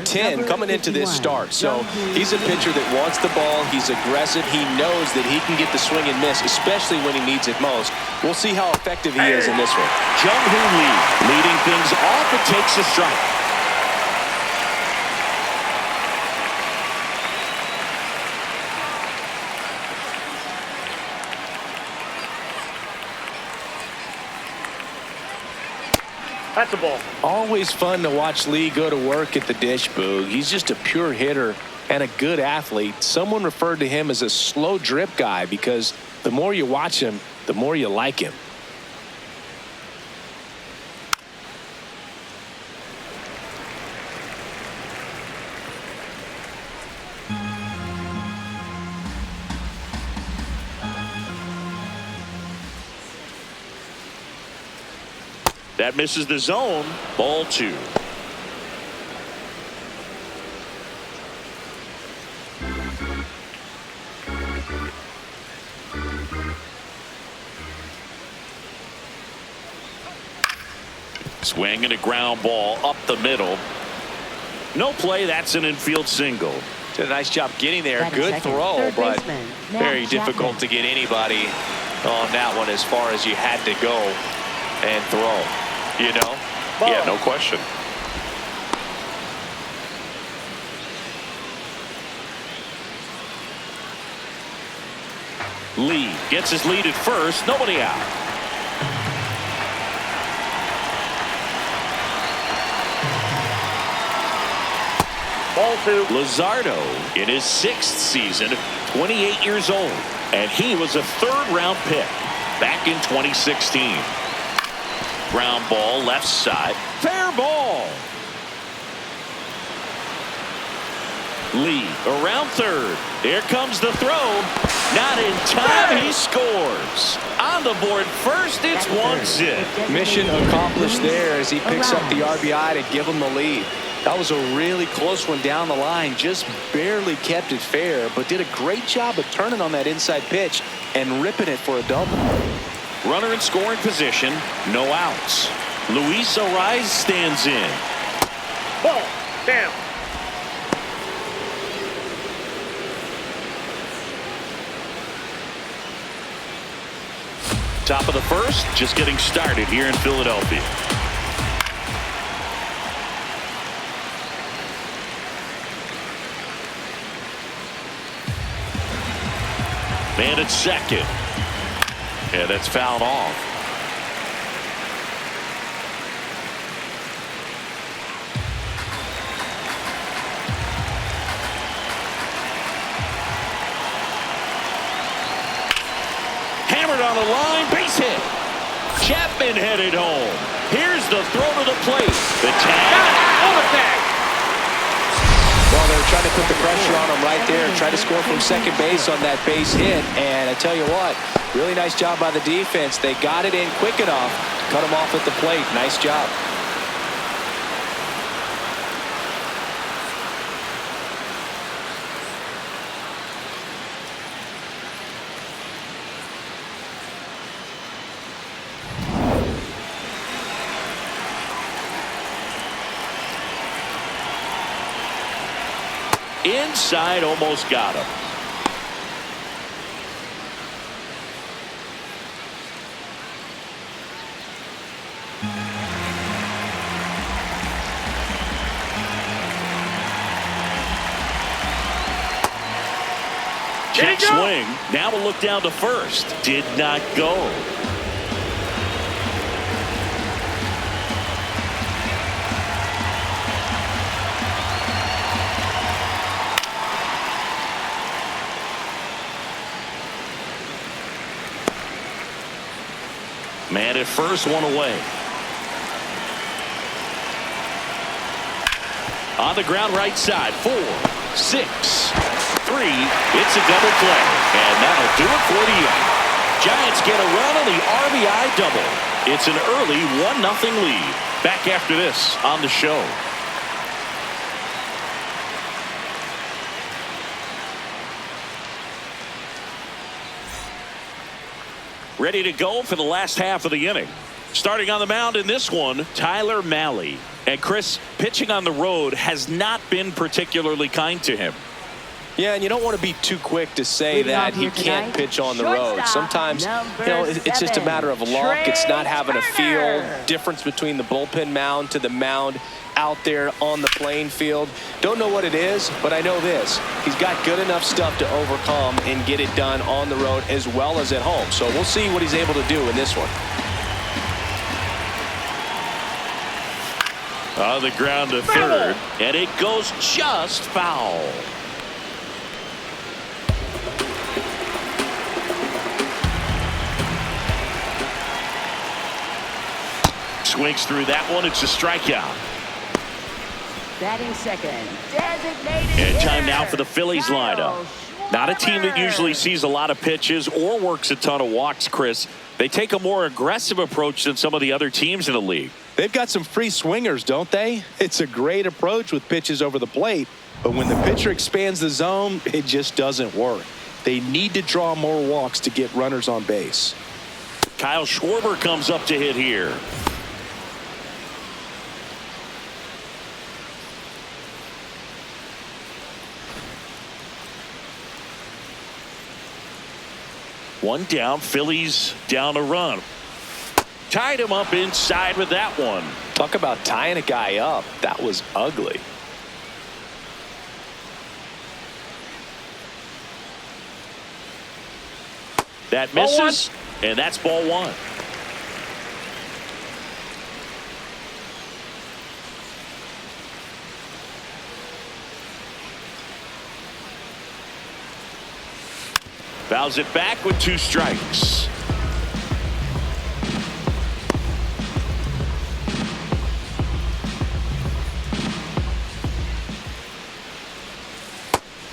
10 coming into this start. So he's a pitcher that wants the ball. He's aggressive. He knows that he can get the swing and miss, especially when he needs it most. We'll see how effective he is in this one. Jung-Hoo Lee leading things off and takes a strike. That's a ball. Always fun to watch Lee go to work at the dish, Boog. He's just a pure hitter and a good athlete. Someone referred to him as a slow drip guy because the more you watch him, the more you like him. That misses the zone. Ball 2. Swing and a ground ball up the middle. No play. That's an infield single. Did a nice job getting there. Good throw, but very difficult to get anybody on that one as far as you had to go and throw. You know? Yeah, no question. Lee gets his lead at first. Nobody out. Ball 2. Luzardo in his 6th season, 28 years old, and he was a 3rd-round pick back in 2016. Ground ball left side. Fair ball. Lee around 3rd. Here comes the throw. Not in time. He scores. On the board first. It's 1-0. Mission accomplished there as he picks up the RBI to give him the lead. That was a really close one down the line. Just barely kept it fair, but did a great job of turning on that inside pitch and ripping it for a double. Runner in scoring position. No outs. Luis Ariz stands in. Ball. Down. Top of the first. Just getting started here in Philadelphia. Man at second. Yeah, that's fouled off. Hammered on the line, base hit. Chapman headed home. Here's the throw to the plate. The tag. On the tag. Well, they were trying to put the pressure on him right there and try to score from second base on that base hit. And I tell you what, really nice job by the defense. They got it in quick enough to cut him off at the plate. Nice job. Inside, almost got him. Check swing. Now a look down to first. Did not go. Man at first, one away. On the ground right side. 4, 6, 3. It's a double play. And that'll do it for the inning. Giants get a run on the RBI double. It's an early 1-0 lead. Back after this on the show. Ready to go for the last half of the inning. Starting on the mound in this one, Tyler Mahle. And Chris, pitching on the road has not been particularly kind to him. Yeah, and you don't want to be too quick to say that he can't pitch on the road. Sometimes, it's just a matter of luck. It's not having a feel. Difference between the bullpen mound to the mound out there on the playing field. Don't know what it is, but I know this. He's got good enough stuff to overcome and get it done on the road as well as at home. So we'll see what he's able to do in this one. On the ground to third, and it goes just foul. Swings through that one. It's a strikeout. Batting second, designated And time hitter, now for the Phillies lineup. Not a team that usually sees a lot of pitches or works a ton of walks, Chris. They take a more aggressive approach than some of the other teams in the league. They've got some free swingers, don't they? It's a great approach with pitches over the plate, but when the pitcher expands the zone, it just doesn't work. They need to draw more walks to get runners on base. Kyle Schwarber comes up to hit here. One down, Phillies down a run. Tied him up inside with that one. Talk about tying a guy up. That was ugly. That misses, and that's ball one. Fouls it back with 2 strikes.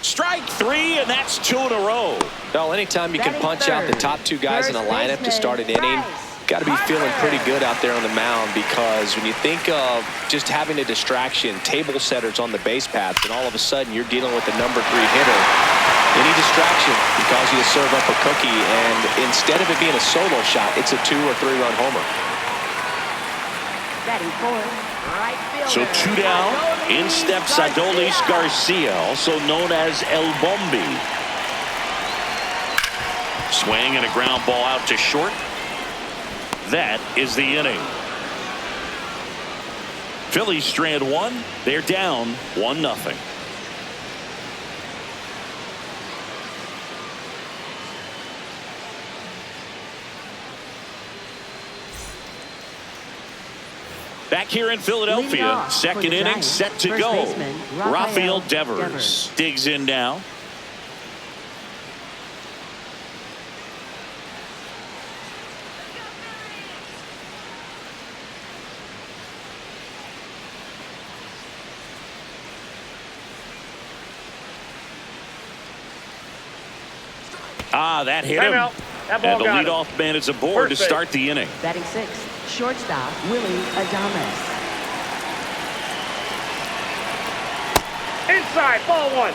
Strike 3, and that's 2 in a row. Well, anytime you can punch out the top 2 guys in a lineup to start an inning, got to be feeling pretty good out there on the mound, because when you think of just having a distraction, table setters on the base paths, and all of a sudden you're dealing with the number 3 hitter, any distraction can cause you to serve up a cookie, and instead of it being a solo shot, it's a 2 or 3 run homer. batting fourth, right fielder. So 2 down. In steps Adolis Garcia, also known as El Bombi. Swing and a ground ball out to short. That is the inning. Phillies strand 1. They're down 1-0. Back here in Philadelphia, second inning set to go. Rafael Devers digs in now. That hit him. That ball And the got him. leadoff man is aboard to start the inning. Batting sixth, shortstop Willie Adames. Inside, ball 1.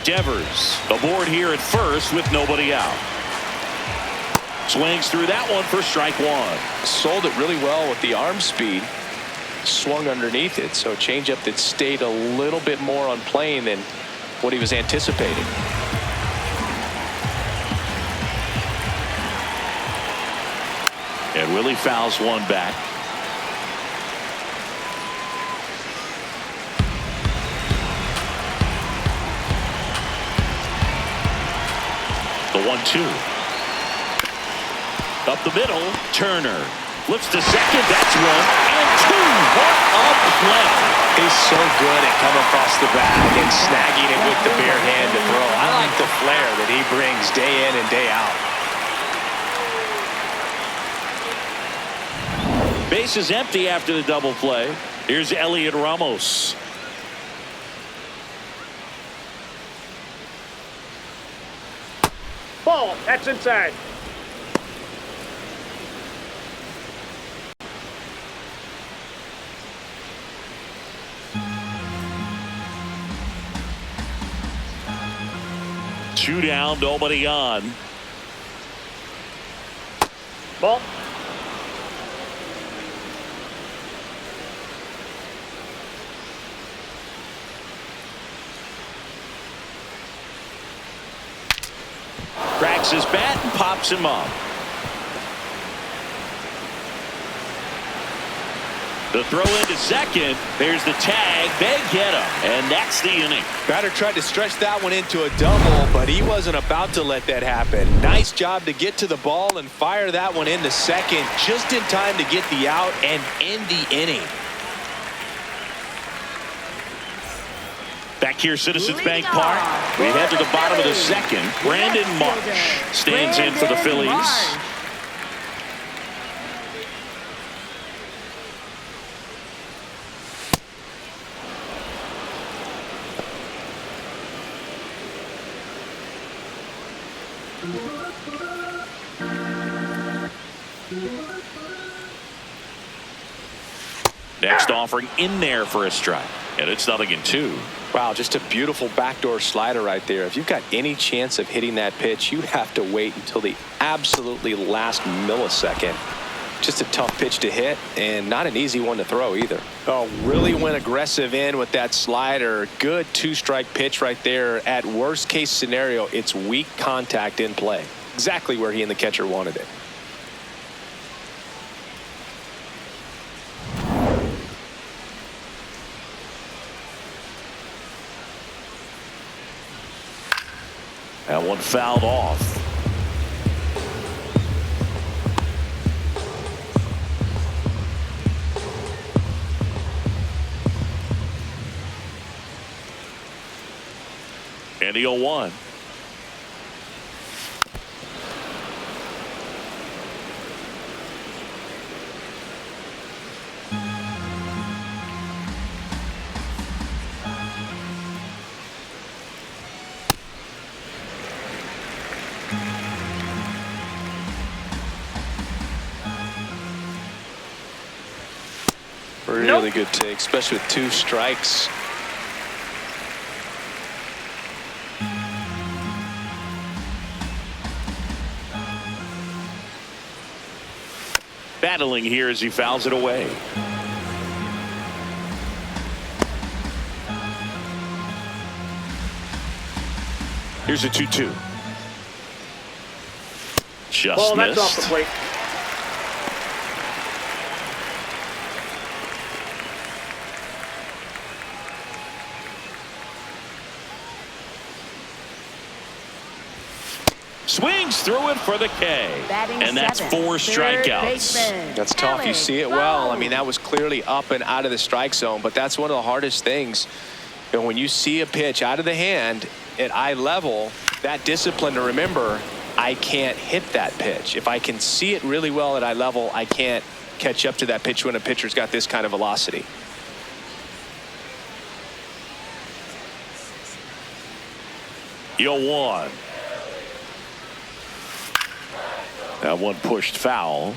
Devers aboard here at first with nobody out. Swings through that one for strike 1. Sold it really well with the arm speed. Swung underneath it, so changeup that stayed a little bit more on plane than what he was anticipating. And Willie fouls one back. The 1-2. Up the middle, Turner. Lifts to second, that's 1 and 2. What a play. He's so good at coming across the back and snagging it with the bare hand to throw. I like the flair that he brings day in and day out. Base is empty after the double play. Here's Elliot Ramos. Ball, that's inside. Two down, nobody on. Ball. Cracks his bat and pops him up. The throw into second. There's the tag. They get him. And that's the inning. Batter tried to stretch that one into a double, but he wasn't about to let that happen. Nice job to get to the ball and fire that one into second just in time to get the out and end the inning. Back here, Citizens Bank Park. We head to the bottom of the second. Brandon Marsh stands in for the Phillies. Next offering in there for a strike. And it's 0-2. Wow, just a beautiful backdoor slider right there. If you've got any chance of hitting that pitch, you have to wait until the absolutely last millisecond. Just a tough pitch to hit and not an easy one to throw either. Oh, really went aggressive in with that slider. Good two-strike pitch right there. At worst case scenario, it's weak contact in play. Exactly where he and the catcher wanted it. That one fouled off. And the 0-1. Really good take, especially with two strikes. Battling here as he fouls it away. Here's a 2-2. Just Ball, missed. that's off the plate. Swings through it for the K. Batting And that's seventh, 4 third strikeouts. baseman, That's tough. You see it well. I mean, that was clearly up and out of the strike zone, but that's one of the hardest things. You know, when you see a pitch out of the hand at eye level, that discipline to remember, I can't hit that pitch. If I can see it really well at eye level, I can't catch up to that pitch when a pitcher's got this kind of velocity. Yo, 1. That one pushed foul.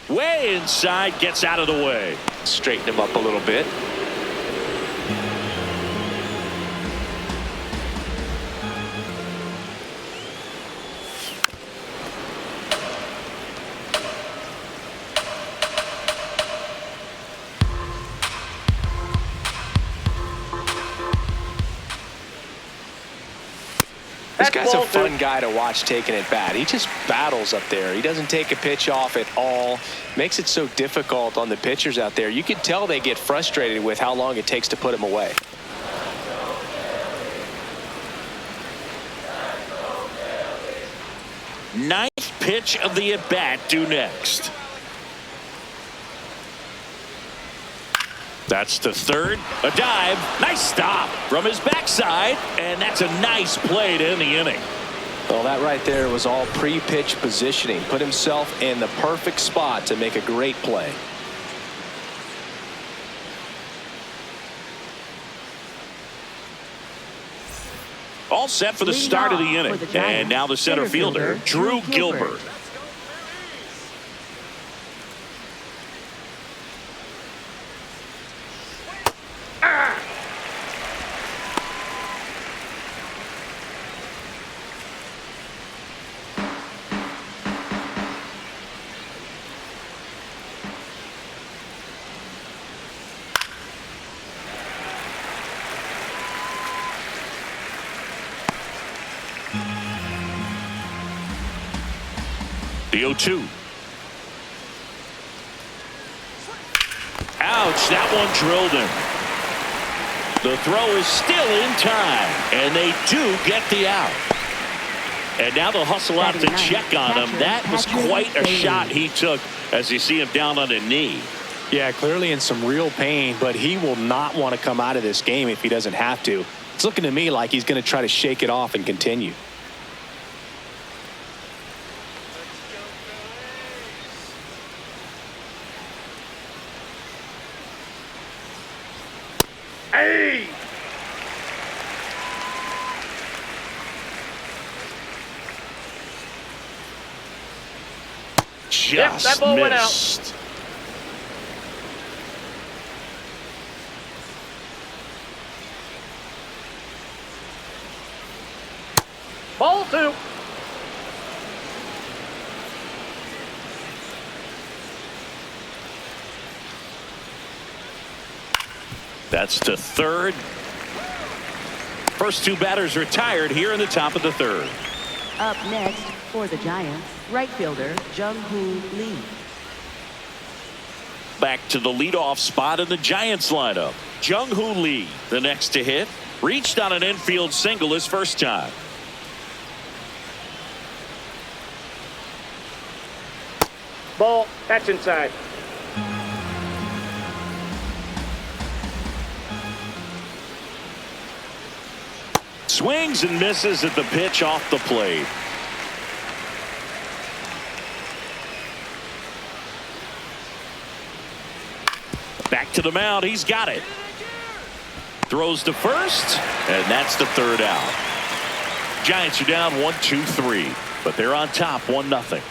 Way inside, gets out of the way. Straighten him up a little bit. This guy's a fun guy to watch taking it bat. He just battles up there. He doesn't take a pitch off at all. Makes it so difficult on the pitchers out there. You can tell they get frustrated with how long it takes to put him away. Ninth pitch of the at-bat due next. That's to third. A dive. Nice stop from his backside. And that's a nice play to end the inning. Well, that right there was all pre-pitch positioning. Put himself in the perfect spot to make a great play. All set for the start of the inning. And now the center fielder, Drew Gilbert. The 0-2. Ouch, that one drilled him. The throw is still in time, and they do get the out. And now they'll hustle out to check on him. That was quite a shot he took as you see him down on a knee. Yeah, clearly in some real pain, but he will not want to come out of this game if he doesn't have to. It's looking to me like he's going to try to shake it off and continue. Hey! Just that ball went out. missed. Ball 2. That's to third. First two batters retired here in the top of the third. Up next for the Giants, right fielder Jung-Hoo Lee. Back to the leadoff spot in the Giants lineup. Jung-Hoo Lee, the next to hit. Reached on an infield single his first time. Ball. That's inside. Swings and misses at the pitch off the plate. Back to the mound. He's got it. Throws to first, and that's the third out. Giants are down 1-2-3, but they're on top 1-0.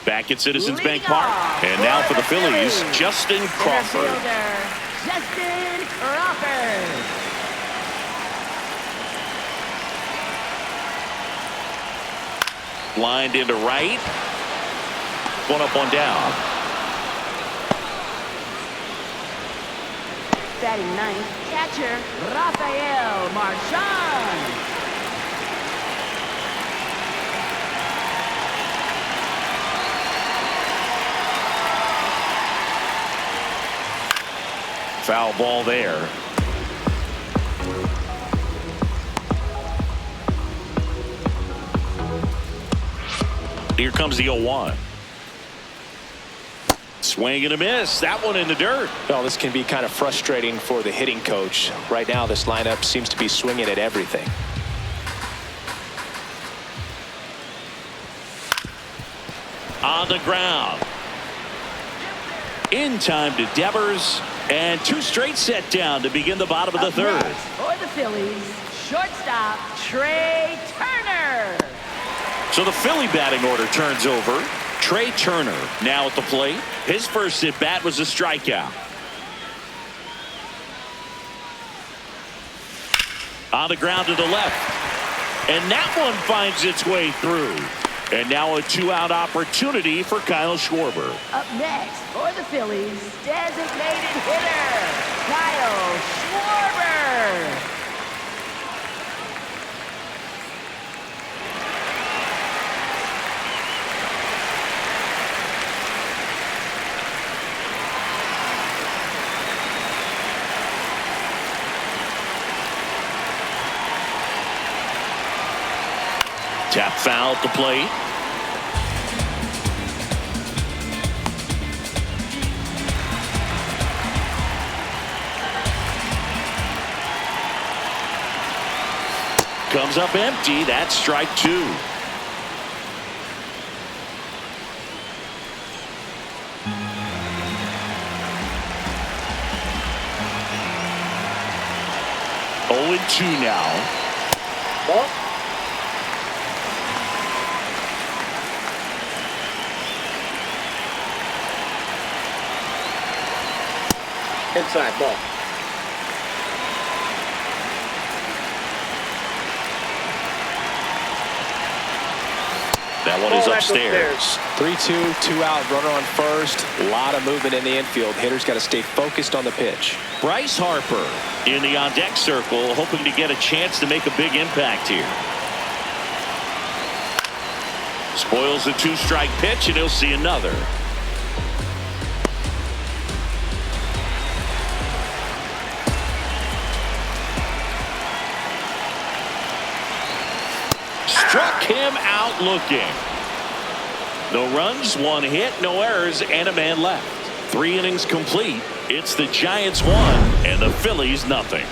Back at Citizens Bank Park. And now for the Phillies, Justin Crawford. Justin Crawford. Lined into right. One up, one down. Batting ninth, catcher Rafael Marchand. Foul ball there. Here comes the 0-1. Swing and a miss. That one in the dirt. Well, this can be kind of frustrating for the hitting coach. Right now, this lineup seems to be swinging at everything. On the ground. In time to Devers. And two straight set down to begin the bottom of the third. Next for the Phillies, shortstop Trey Turner. So the Philly batting order turns over. Trey Turner now at the plate. His first at bat was a strikeout. On the ground to the left. And that one finds its way through. And now a two-out opportunity for Kyle Schwarber. Up next for the Phillies, designated hitter Kyle Schwarber. Tap foul at the plate. Comes up empty. That's strike two. Oh, and 2 now. Ball. Inside ball. That one is upstairs. 3-2, 2 out, runner on first. A lot of movement in the infield. Hitters got to stay focused on the pitch. Bryce Harper in the on-deck circle, hoping to get a chance to make a big impact here. Spoils the 2-strike pitch, and he'll see another. Struck him out looking. No runs, 1 hit, no errors, and a man left. 3 innings complete. It's the Giants 1 and the Phillies nothing.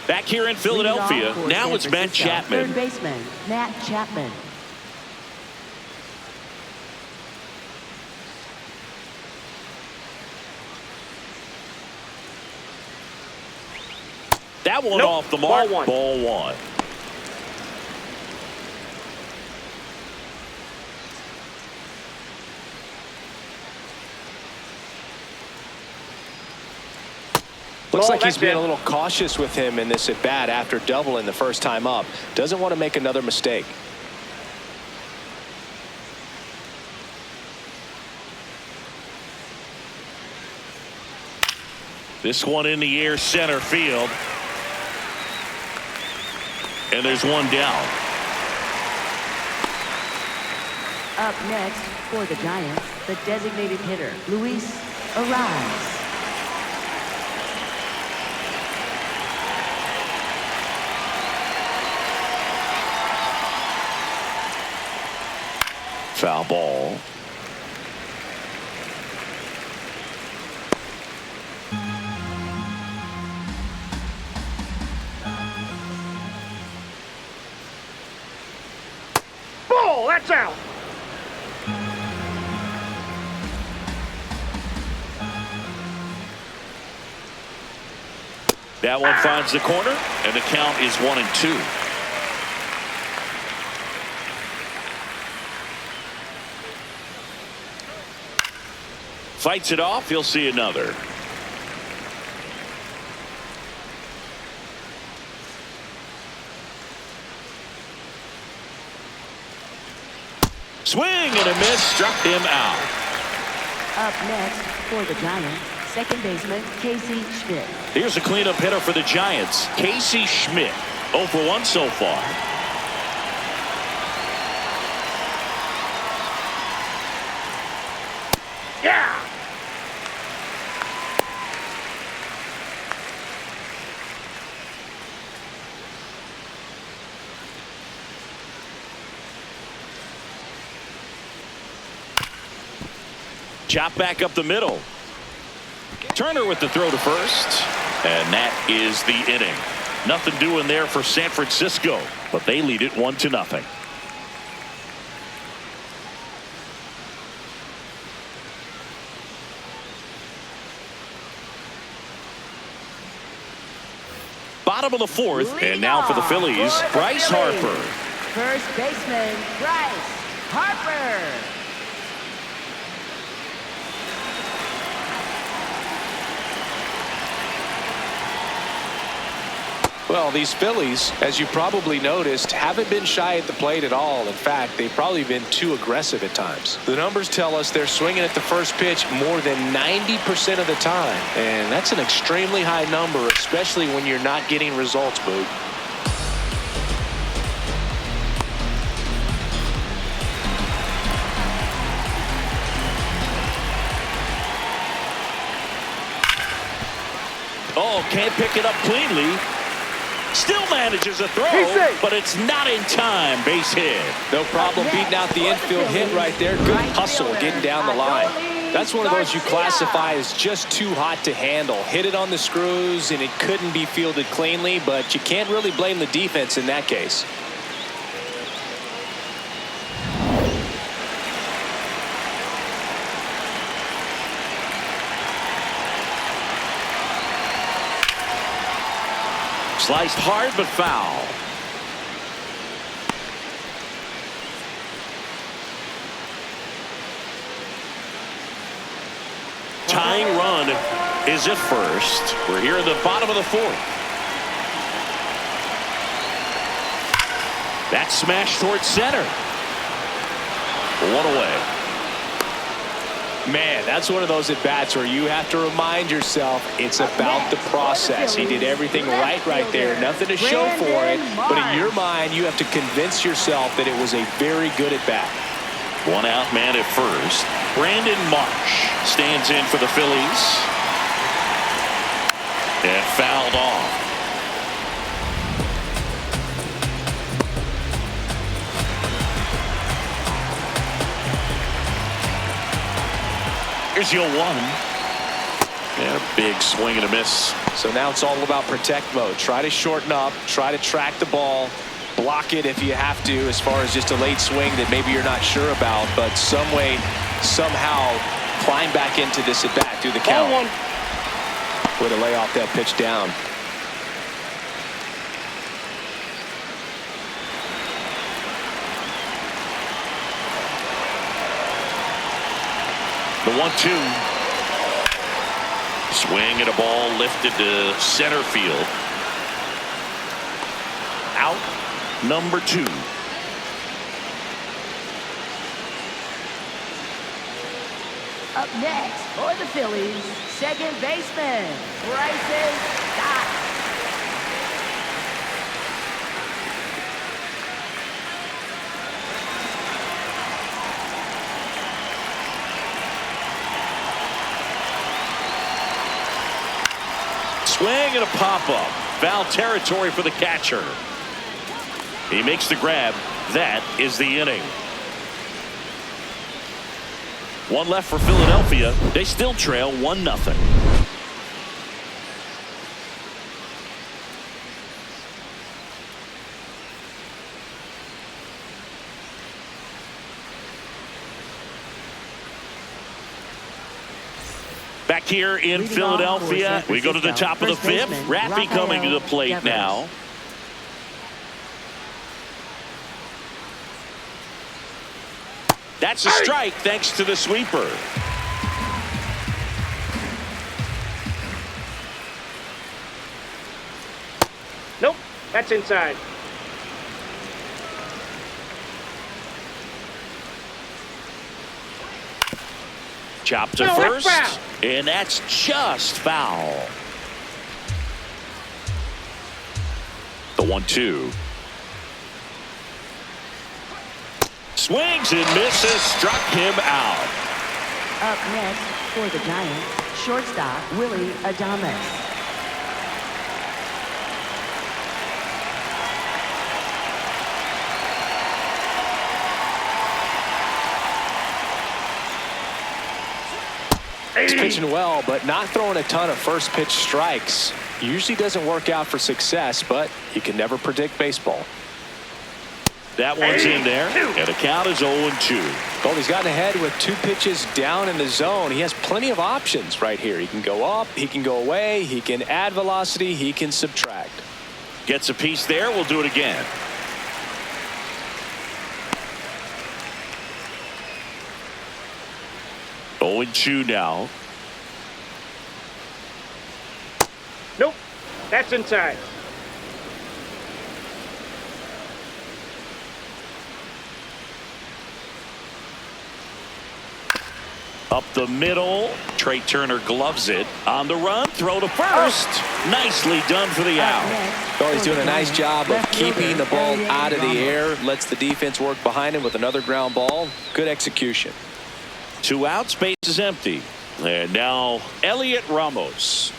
Back here in Philadelphia, now it's Matt Chapman. Third baseman, Matt Chapman. That one Nope. off the mark. Ball 1. Ball 1. Looks Ball, like he's that's being it. a little cautious with him in this at bat after doubling the first time up. Doesn't want to make another mistake. This one in the air, center field. And there's one down. Up next for the Giants, the designated hitter, Luis Ariz. Foul ball. Ball. That's out. That one finds the corner, and the count is 1-2. Fights it off. He'll see another. Swing and a miss, struck him out. Up next for the Giants, second baseman, Casey Schmidt. Here's a cleanup hitter for the Giants, Casey Schmidt. 0 for 1 so far. Yeah. Chop back up the middle. Turner with the throw to first. And that is the inning. Nothing doing there for San Francisco, but they lead it 1-0. Bottom of the 4th, and now for the Phillies, Bryce Harper. First baseman, Bryce Harper. Well, these Phillies, as you probably noticed, haven't been shy at the plate at all. In fact, they've probably been too aggressive at times. The numbers tell us they're swinging at the first pitch more than 90% of the time. And that's an extremely high number, especially when you're not getting results, Boog. Oh, can't pick it up cleanly. Still manages a throw, but it's not in time. Base hit. No problem beating out the infield hit right there. Good hustle getting down the line. That's one of those you classify as just too hot to handle. Hit it on the screws, and it couldn't be fielded cleanly, but you can't really blame the defense in that case. Sliced hard, but foul. Tying run is at first. We're here in the bottom of the fourth. That smash towards center. One away. Man, that's one of those at-bats where you have to remind yourself it's about the process. He did everything right there. Nothing to show for it. But in your mind, you have to convince yourself that it was a very good at-bat. One out man at first. Brandon Marsh stands in for the Phillies. And fouled off. Here's your one. And a big swing and a miss. So now it's all about protect mode. Try to shorten up. Try to track the ball. Block it if you have to, as far as just a late swing that maybe you're not sure about. But some way, somehow, climb back into this at bat through the count. Way to lay off that pitch down. The 1-2. Swing and a ball lifted to center field. Out number 2. Up next for the Phillies, second baseman, Bryson Stott. Swing and a pop-up. Foul territory for the catcher. He makes the grab. That is the inning. One left for Philadelphia. They still trail 1-0. Back here in Philadelphia, we go to the top of the fifth. Raffy coming to the plate now. That's a strike thanks to the sweeper. Nope, that's inside. Chop to first, and that's just foul. The 1-2. Swings and misses, struck him out. Up next for the Giants, shortstop Willie Adames. He's pitching well, but not throwing a ton of first pitch strikes. Usually doesn't work out for success, but you can never predict baseball. That one's in there, and the count is 0-2. Well, he's gotten ahead with 2 pitches down in the zone. He has plenty of options right here. He can go up, he can go away, he can add velocity, he can subtract. Gets a piece there. We'll do it again. Oh, 0-2 now. Nope, that's inside. Up the middle. Trey Turner gloves it. On the run. Throw to first. Nicely done for the out. Well, he's doing a nice job of keeping the ball out of the air. Lets the defense work behind him with another ground ball. Good execution. 2 outs. Base is empty. And now Elliot Ramos.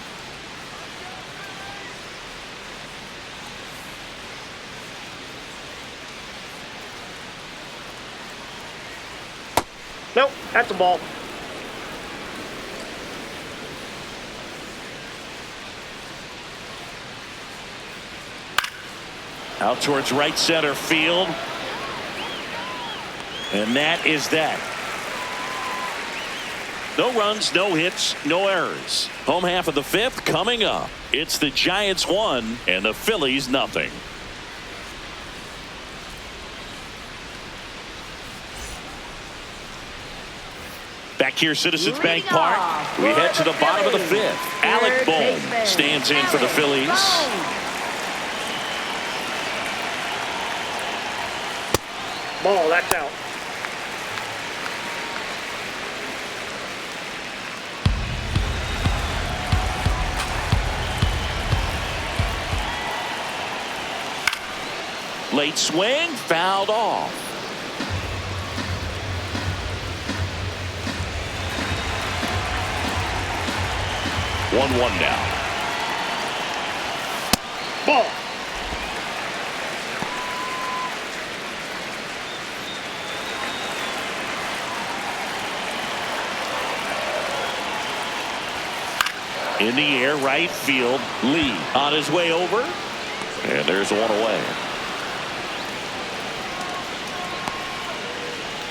Nope, that's a ball. Out towards right center field. And that is that. No runs, no hits, no errors. Home half of the fifth coming up. It's the Giants 1 and the Phillies nothing. Back here, Citizens Bank Park. We head to the bottom of the fifth. Alec Bohm stands in for the Phillies. Ball, that's out. Late swing, fouled off. One now. Ball. In the air, right field. Lee on his way over. And there's one away.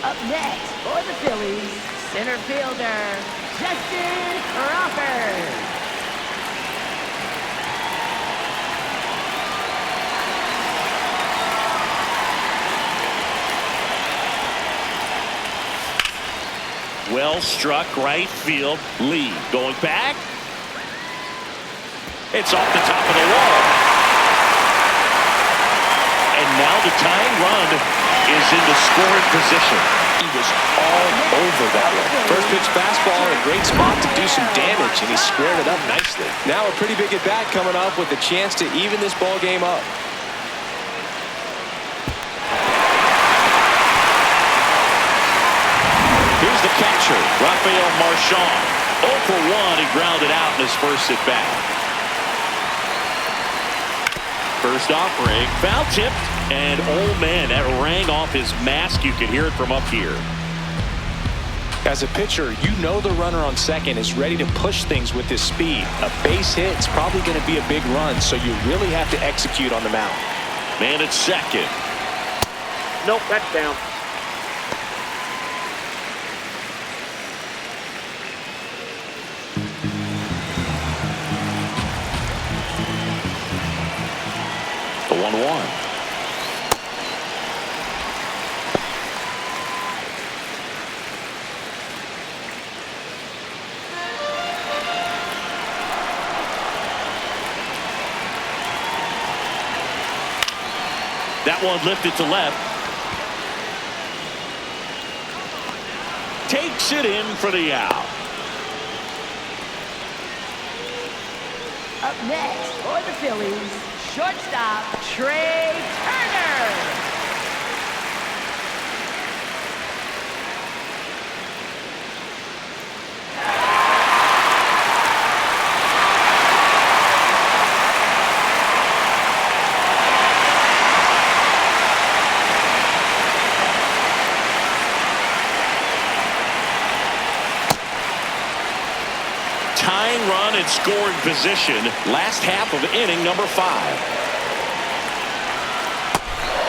Up next for the Phillies, center fielder, Justin Crawford. Well struck right field. Lee going back. It's off the top of the wall. And now the tying run is in the scoring position. He was all over that one. First pitch fastball in a great spot to do some damage, and he squared it up nicely. Now a pretty big at bat coming up with a chance to even this ball game up. Here's the catcher, Rafael Marchand. 0 for 1, he grounded out in his first at bat. First offering, foul tipped, and oh man, that rang off his mask. You could hear it from up here. As a pitcher, you know the runner on second is ready to push things with his speed. A base hit is probably going to be a big run, so you really have to execute on the mound. Man at second. Nope, that's down. The 1-1. That one lifted to left. Takes it in for the out. Up next for the Phillies, shortstop Trey Turner. Tying run in scoring position. Last half of inning number 5.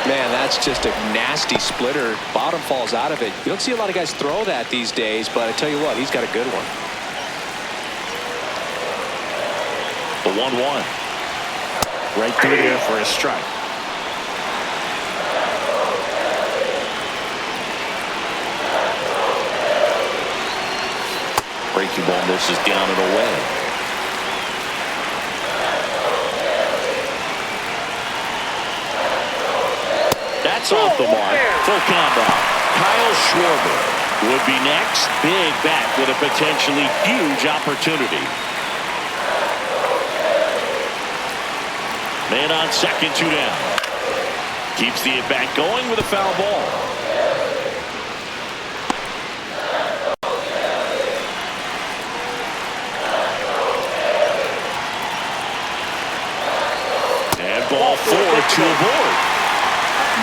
Man, that's just a nasty splitter. Bottom falls out of it. You don't see a lot of guys throw that these days, but I tell you what, he's got a good one. The 1-1. Right through there for a strike. Breaking ball misses down and away. That's off the mark. Full count out. Kyle Schwarber would be next. Big bat with a potentially huge opportunity. Man on second, 2 down. Keeps the at bat going with a foul ball. Ball 4 to aboard.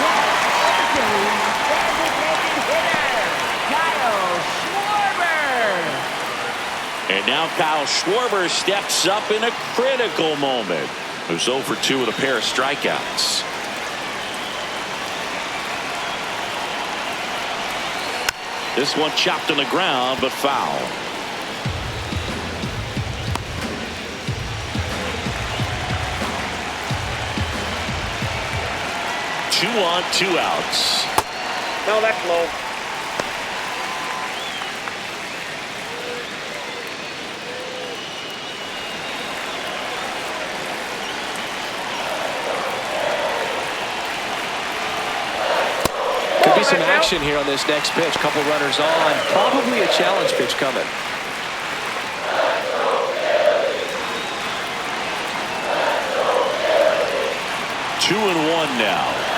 Next for the Phillies, designated hitter Kyle And now Kyle Schwarber steps up in a critical moment. Who's 0 for 2 with a pair of strikeouts. This one chopped on the ground, but foul. Two on, 2 outs. No, that's low. Could be some action here on this next pitch. Couple runners on. Probably a challenge pitch coming. 2-1 now.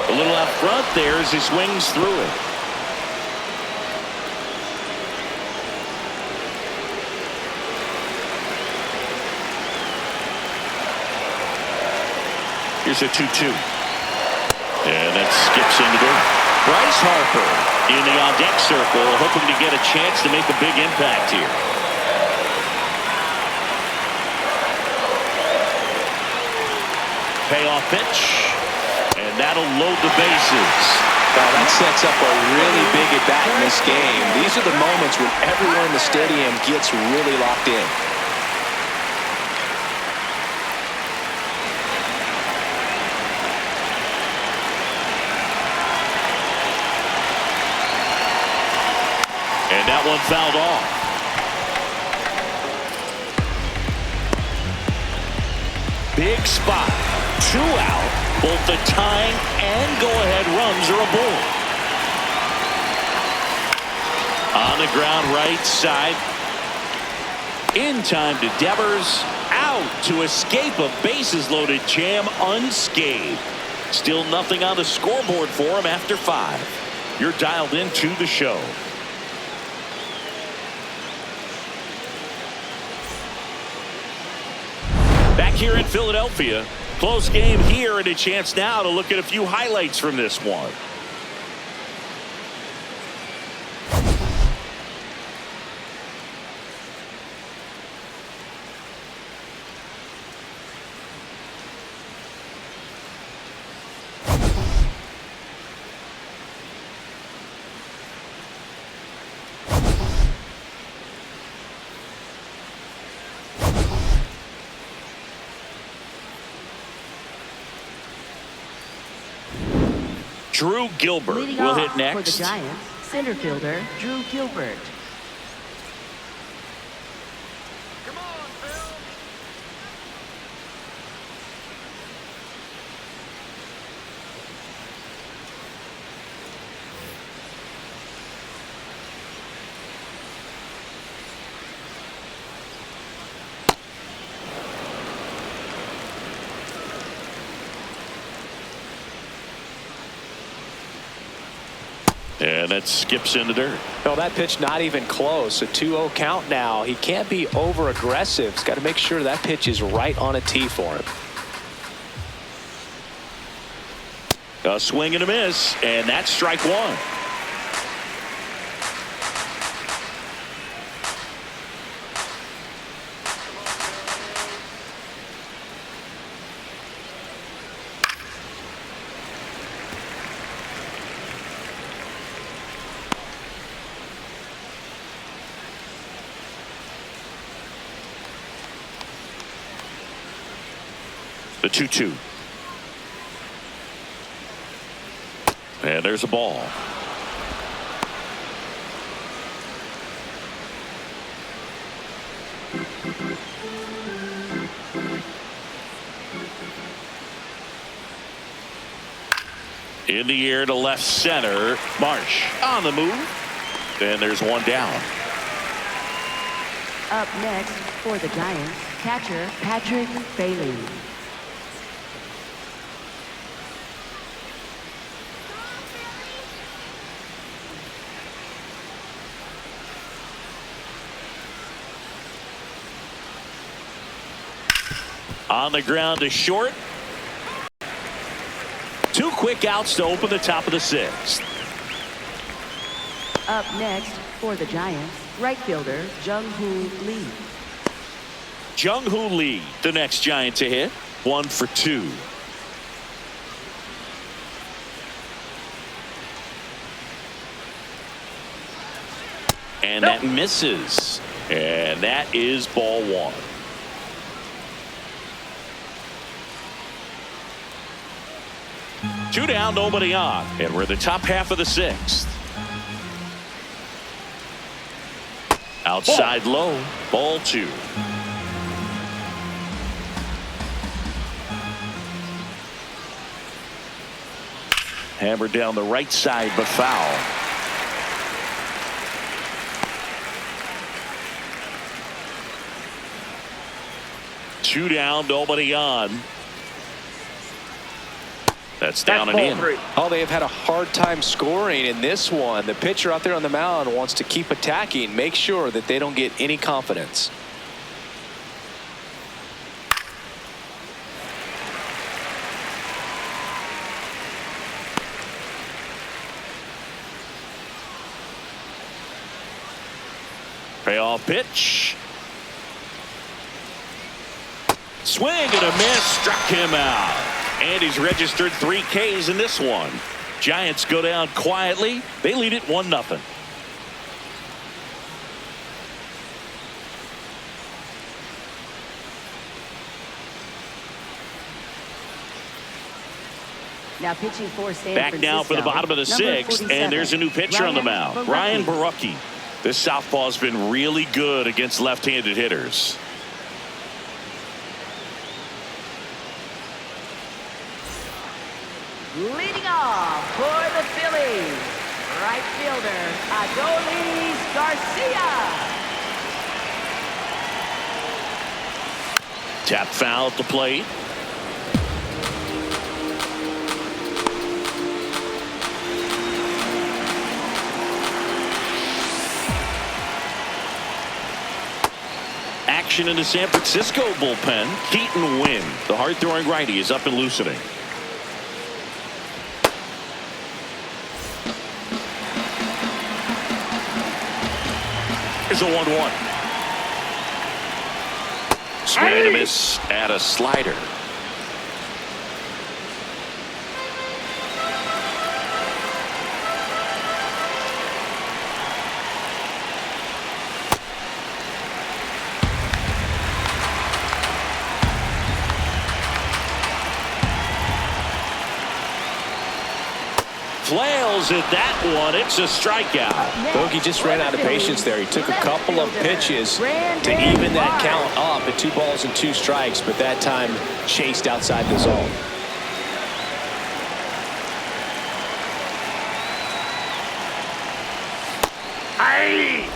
A little out front there as he swings through it. Here's a 2-2. And that skips into there. Bryce Harper in the on-deck circle, hoping to get a chance to make a big impact here. Payoff pitch. And that'll load the bases. Well, that sets up a really big at-bat in this game. These are the moments when everyone in the stadium gets really locked in. And that one fouled off. Big spot. 2 out. Both the tying and go-ahead runs are aboard. On the ground right side. In time to Devers. Out to escape a bases-loaded jam unscathed. Still nothing on the scoreboard for him after 5. You're dialed into the show. Back here in Philadelphia. Close game here and a chance now to look at a few highlights from this one. Drew Gilbert Leading will off hit next. for the Giants, center fielder Drew Gilbert. And that skips in the dirt. No, that pitch not even close. A 2-0 count now. He can't be over aggressive. He's got to make sure that pitch is right on a tee for him. A swing and a miss, and that's strike 1. The 2-2. And there's a ball. In the air to left center. Marsh on the move. And there's one down. Up next for the Giants, catcher Patrick Bailey. On the ground to short. 2 quick outs to open the top of the 6th. Up next For the Giants, right fielder Jung-Hoo Lee. Jung-Hoo Lee, the next Giant to hit. 1 for 2. And that misses. And that is ball 1. Two down, nobody on. And we're in the top half of the 6th. Outside low, ball 2. Hammered down the right side, but foul. Two down, nobody on. That's down and in. Oh, they have had a hard time scoring in this one. The pitcher out there on the mound wants to keep attacking, make sure that they don't get any confidence. Payoff pitch. Swing and a miss, struck him out. And he's registered 3 Ks in this one. Giants go down quietly. They lead it 1-0. Now pitching for San Back now for the bottom of the 6th, and there's a new pitcher on the mound, Ryan Borucki. This southpaw's been really good against left-handed hitters. Leading off for the Phillies, right fielder Adolis Garcia. Tap foul at the plate. Action in the San Francisco bullpen. Keaton Wynn, the hard-throwing righty, is up and loosening. Here's a 1-1. Swing and a miss at a slider. Flails at that one. It's a strikeout. Bogey just ran out of patience there. He took a couple of pitches to even that count up at 2 balls and 2 strikes, but that time chased outside the zone. Aye.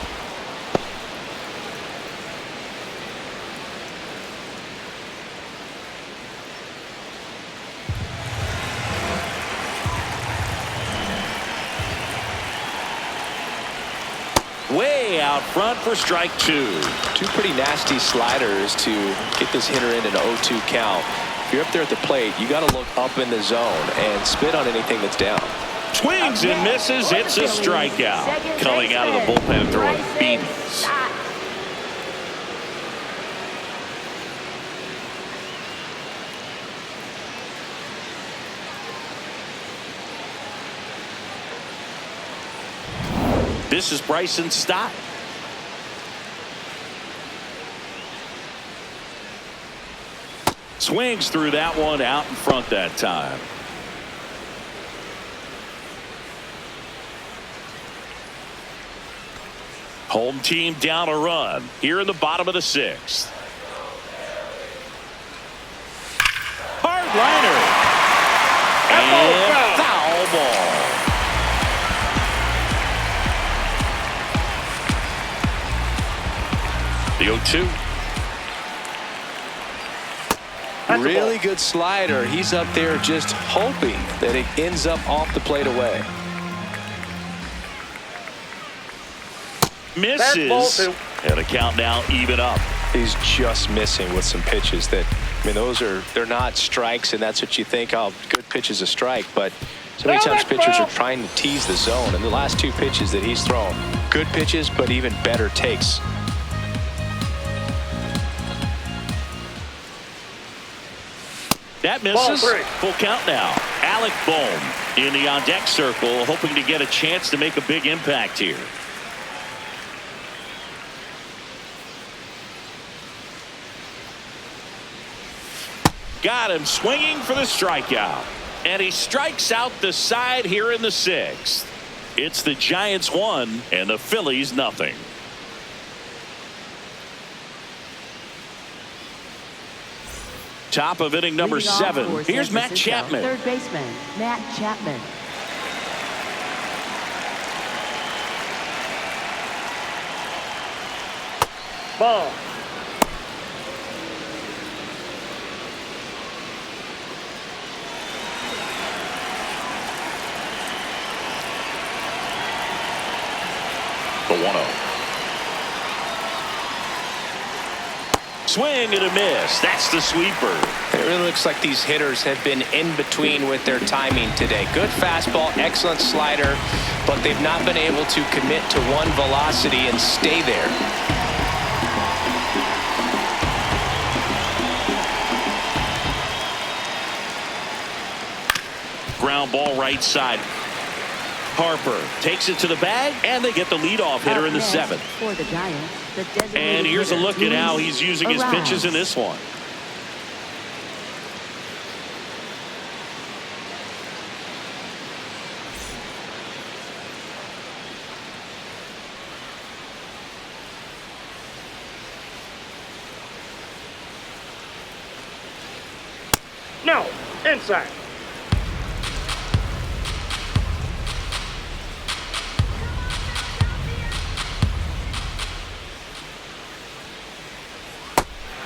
Way out front for strike 2. 2 pretty nasty sliders to get this hitter in an 0-2 count. If you're up there at the plate, you got to look up in the zone and spit on anything that's down. Swings and misses. It's a strikeout. Coming out of the bullpen and throwing beans. This is Bryson Stott. Swings through that one, out in front that time. Home team down a run here in the bottom of the 6th. Hard liner. And foul ball. The 0-2. Really good slider. He's up there just hoping that it ends up off the plate away. Misses. And a count now even up. He's just missing with some pitches that, I mean, they're not strikes, and that's what you think, oh, good pitch is a strike, but So many times pitchers are trying to tease the zone, and the last 2 pitches that he's thrown, good pitches, but even better takes. That misses. Full count now. Alec Bohm in the on-deck circle, hoping to get a chance to make a big impact here. Got him swinging for the strikeout. And he strikes out the side here in the 6th. It's the Giants 1 and the Phillies nothing. Top of inning number 7. Here's Matt Chapman. Third baseman, Matt Chapman. Ball. The 1-0. Swing and a miss. That's the sweeper. It really looks like these hitters have been in between with their timing today. Good fastball, excellent slider, but they've not been able to commit to one velocity and stay there. Ground ball right side. Harper takes it to the bag, and they get the leadoff hitter in the 7th. For the Giants, the designated And here's a hitter, look at how he's using his pitches in this one. No. Inside.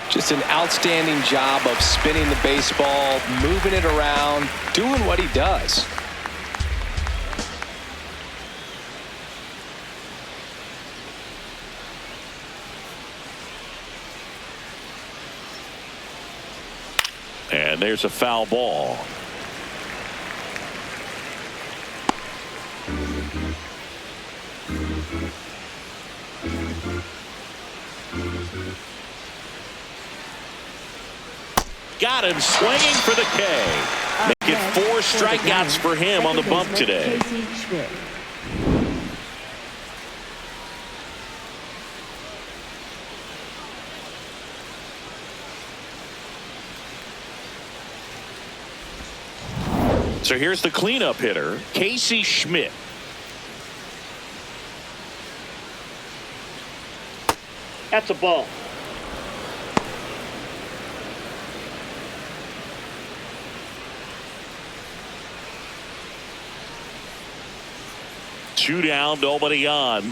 Just an outstanding job of spinning the baseball, moving it around, doing what he does. And there's a foul ball. Got him swinging for the K. Make it 4 strikeouts for him on the bump today. Casey Schmidt. So here's the cleanup hitter, Casey Schmidt. That's a ball. Two down, nobody on.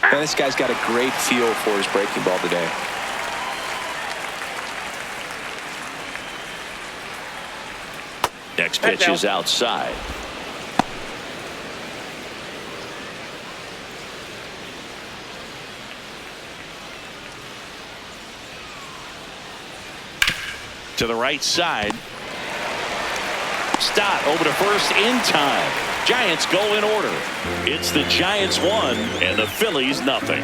Man, this guy's got a great feel for his breaking ball today. Next pitch is outside. To the right side. Stott over to first in time. Giants go in order. It's the Giants 1 and the Phillies nothing.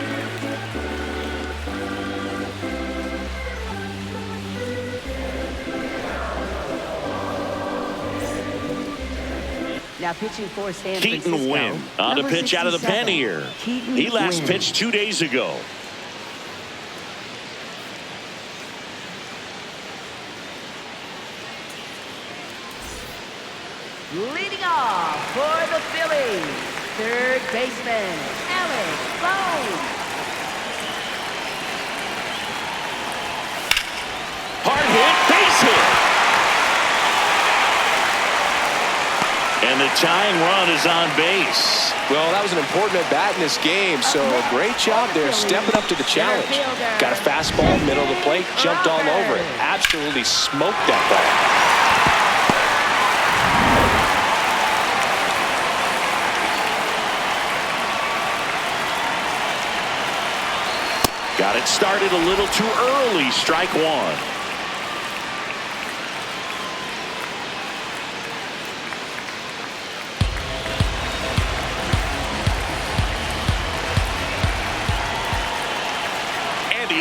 Now pitching for San Keaton Francisco. Wynn on the Number pitch out of the 67, pen here. Keaton He last Wynn. pitched 2 days ago. Leading off for the Phillies, third baseman, Alec Bohm. Hard hit, base hit. And the tying run is on base. Well, that was an important at-bat in this game, so a great job there stepping up to the challenge. Got a fastball, middle of the plate, jumped all over it. Absolutely smoked that ball. Got it started a little too early. Strike 1.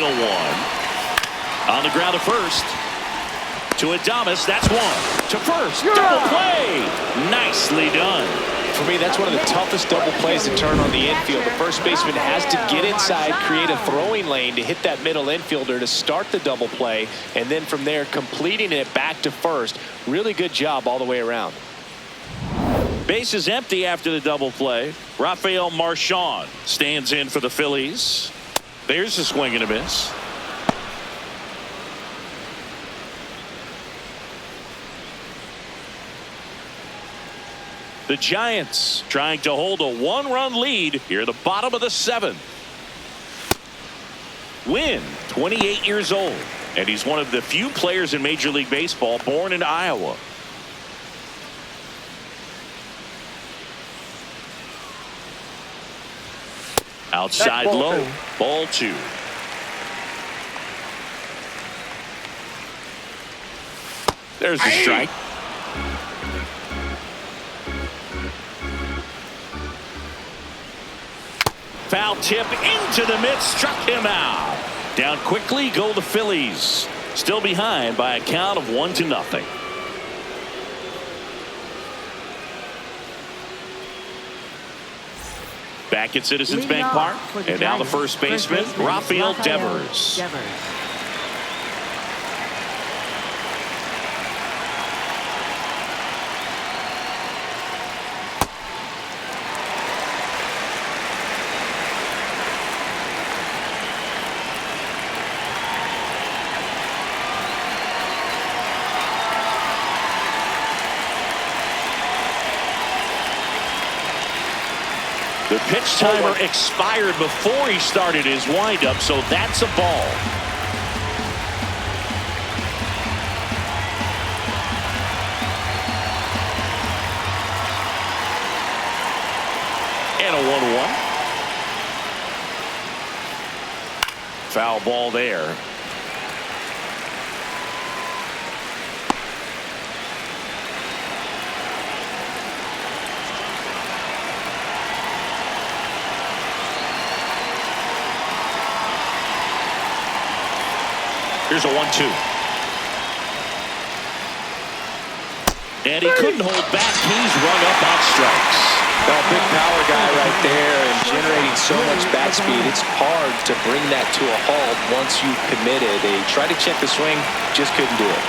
1. On the ground to first. To Adames, that's one. To first, double play. Nicely done. For me, that's one of the toughest double plays to turn on the infield. The first baseman has to get inside, create a throwing lane to hit that middle infielder to start the double play, and then from there completing it back to first. Really good job all the way around. Base is empty after the double play. Rafael Marchand stands in for the Phillies. There's a swing and a miss. The Giants trying to hold a one-run lead here at the bottom of the 7th. Wynn, 28 years old, and he's one of the few players in Major League Baseball born in Iowa. Outside Ball low, two. ball 2. There's the strike. Foul tip into the mid, struck him out. Down quickly go the Phillies. Still behind by a count of 1-0. Back at Citizens Bank Park, and now the first baseman, Rafael Devers. The pitch timer expired before he started his windup, so that's a ball. And a 1-1. Foul ball there. Here's a 1-2. And he couldn't hold back. He's rung up on strikes. Well, big power guy right there and generating so much bat speed. It's hard to bring that to a halt once you've committed. They tried to check the swing, just couldn't do it.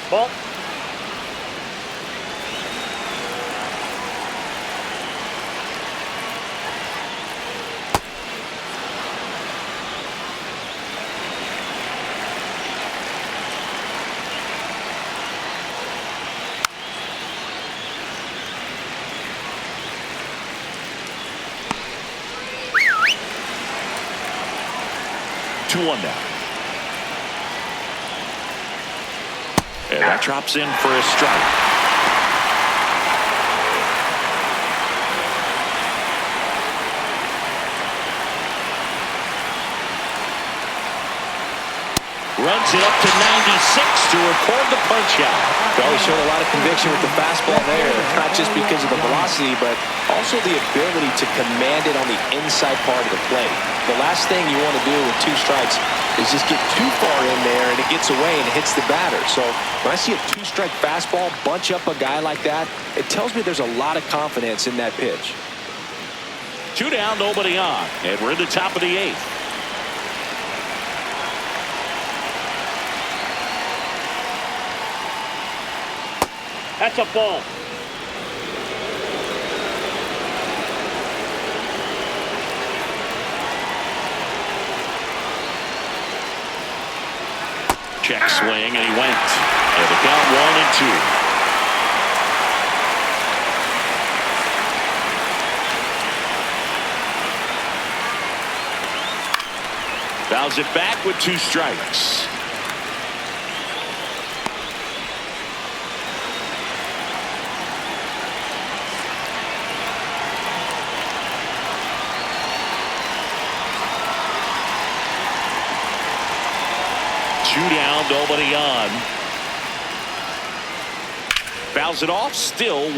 Ball. Two one now. And that drops in for a strike. Runs it up to 96 to record the punch out. Well, he showed a lot of conviction with the fastball there, not just because of the velocity, but also the ability to command it on the inside part of the plate. The last thing you want to do with 2 strikes is just get too far in there and it gets away and hits the batter. So when I see a 2-strike fastball bunch up a guy like that, it tells me there's a lot of confidence in that pitch. 2 down, nobody on, and we're in the top of the 8th. That's a ball. Check swing, and he went. And the count 1-2. Fouls it back with 2 strikes. 2 down, nobody on. Fouls it off, still 1-2.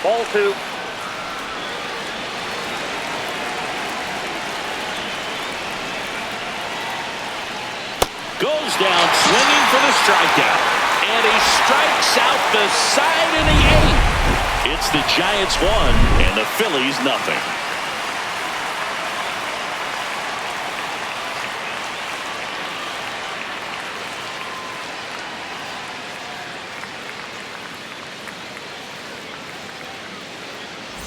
Ball 2. Goes down swinging for the strikeout. And he strikes out the side in the 8th. It's the Giants 1 and the Phillies nothing.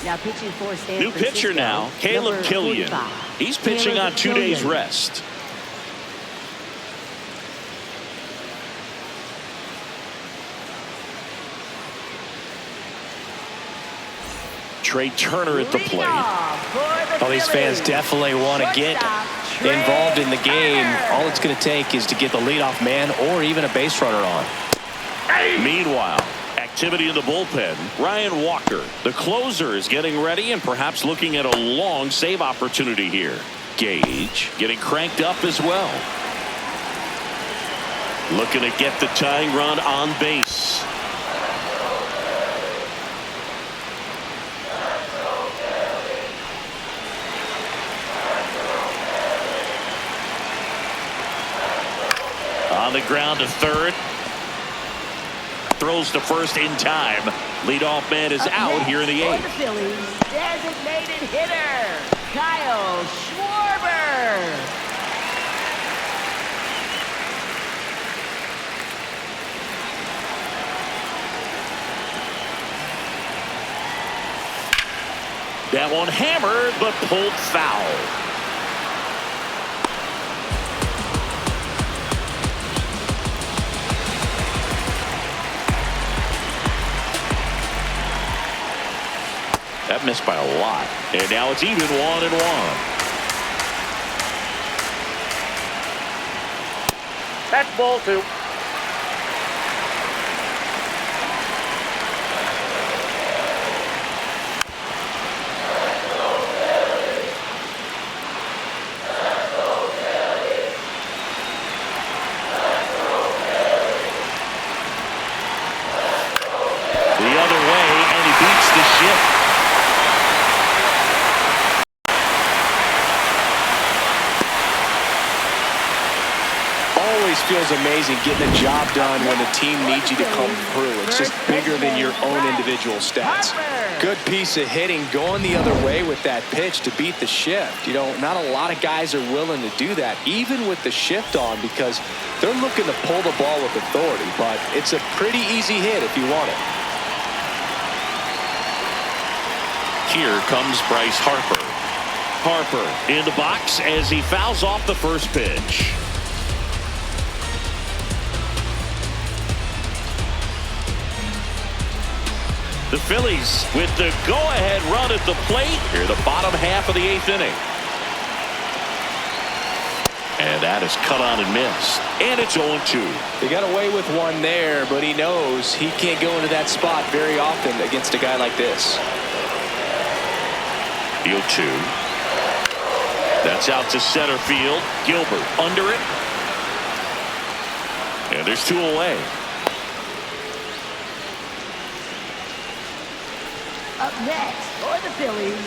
Now pitching for San New Francisco, pitcher now, Caleb number Killian. 45. He's pitching Caleb on 2 days Killian. rest. Trey Turner at the plate. All these fans definitely want to get involved in the game. All it's going to take is to get the leadoff man or even a base runner on. Meanwhile, activity in the bullpen. Ryan Walker, the closer, is getting ready and perhaps looking at a long save opportunity here. Gage getting cranked up as well. Looking to get the tying run on base. On the ground to third. Throws to first in time. Leadoff man is out here in the 8th. The Phillies designated hitter, Kyle Schwarber. That one hammered but pulled foul. That missed by a lot. And now it's even 1-1. That's ball 2. The other way, and he beats the shift. Always feels amazing getting the job done when the team needs you to come through. It's just bigger than your own individual stats. Good piece of hitting going the other way with that pitch to beat the shift. You know, not a lot of guys are willing to do that, even with the shift on, because they're looking to pull the ball with authority. But it's a pretty easy hit if you want it. Here comes Bryce Harper. Harper in the box as he fouls off the first pitch. The Phillies with the go-ahead run at the plate here, the bottom half of the 8th inning. And that is cut on and missed. And it's 0-2. He got away with one there, but he knows he can't go into that spot very often against a guy like this. The 0-2. That's out to center field. Gilbert under it. And there's 2 away. Up next for the Phillies,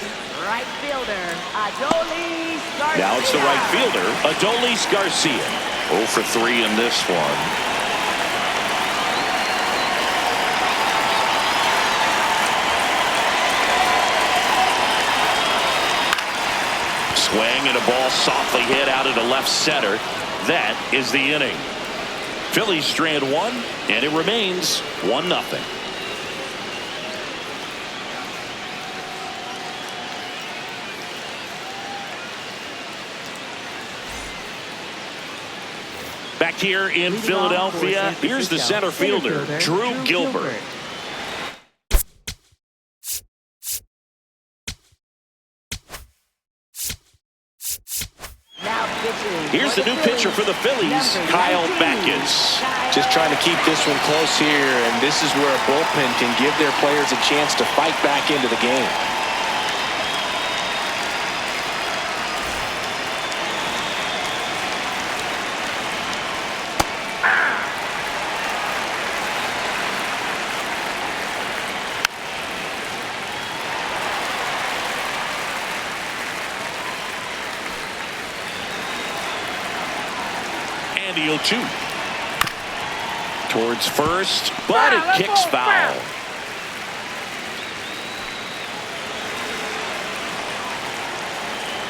right fielder, Adolis Garcia. Now it's the right fielder, Adolis Garcia. 0 for 3 in this one. Swing and a ball softly hit out into left center. That is the inning. Phillies strand 1, and it remains 1-0. Back here in Philadelphia, here's the center fielder, Drew Gilbert. Now Here's the new pitcher for the Phillies, Kyle Backus. Just trying to keep this one close here, and this is where a bullpen can give their players a chance to fight back into the game. And the 0-2. Towards first, but it kicks foul.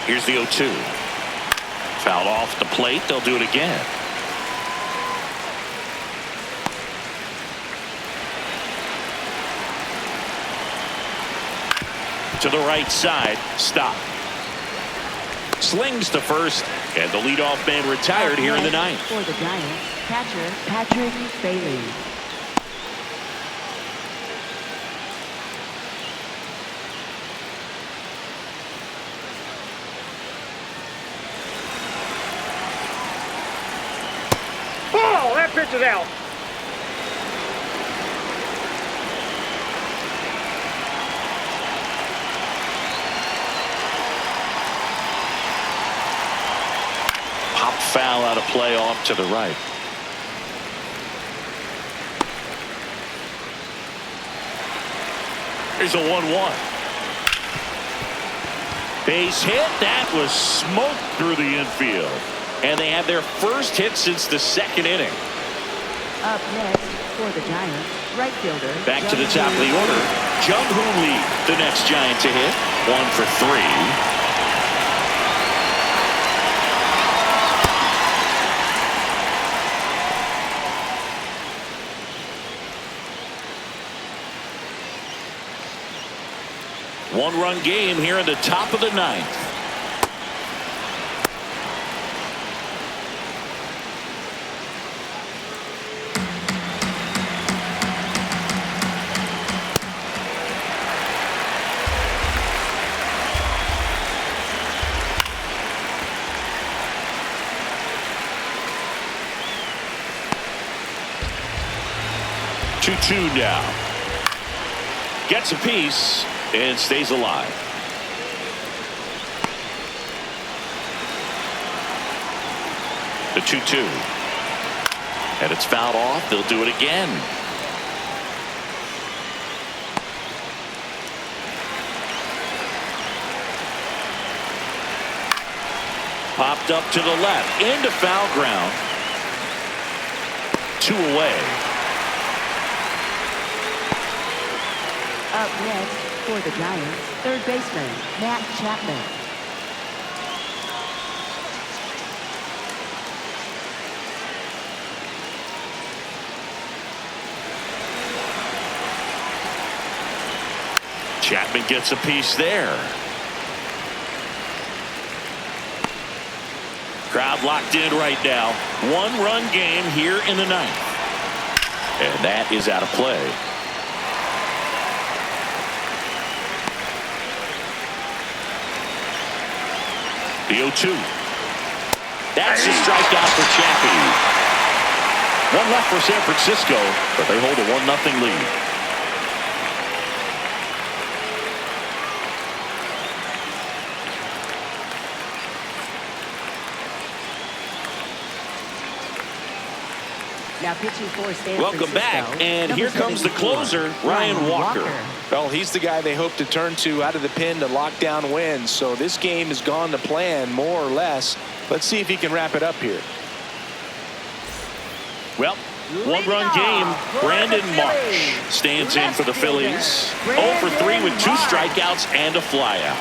Here's the 0-2. Fouled off the plate. They'll do it again. To the right side. Stop. Slings to first, and the leadoff man retired here in the ninth. For the Giants, catcher Patrick Bailey. Oh, that pitch is out. Pop foul out of play off to the right. Here's a 1-1. Base hit. That was smoked through the infield. And they have their first hit since the second inning. Up next for the Giants, right fielder. Back to the top of the order. Jung-Hoo Lee, the next Giant to hit. 1 for 3. One-run game here in the top of the ninth. Two now. Gets a piece and stays alive. The 2-2. And it's fouled off. They'll do it again. Popped up to the left. Into foul ground. 2 away. Up next for the Giants, third baseman Matt Chapman. Chapman gets a piece there. Crowd locked in right now. One-run game here in the ninth. And that is out of play. The 0-2. That's a strikeout for Chappie. One left for San Francisco, but they hold a 1-0 lead. Now pitching for San Welcome Francisco, back, and number here comes the 74, closer, Ryan Walker. Well, he's the guy they hope to turn to out of the pen to lock down wins. So this game has gone to plan, more or less. Let's see if he can wrap it up here. Well, one-run game. Brandon Marsh stands in for the Phillies. 0 for 3 with 2 strikeouts and a flyout.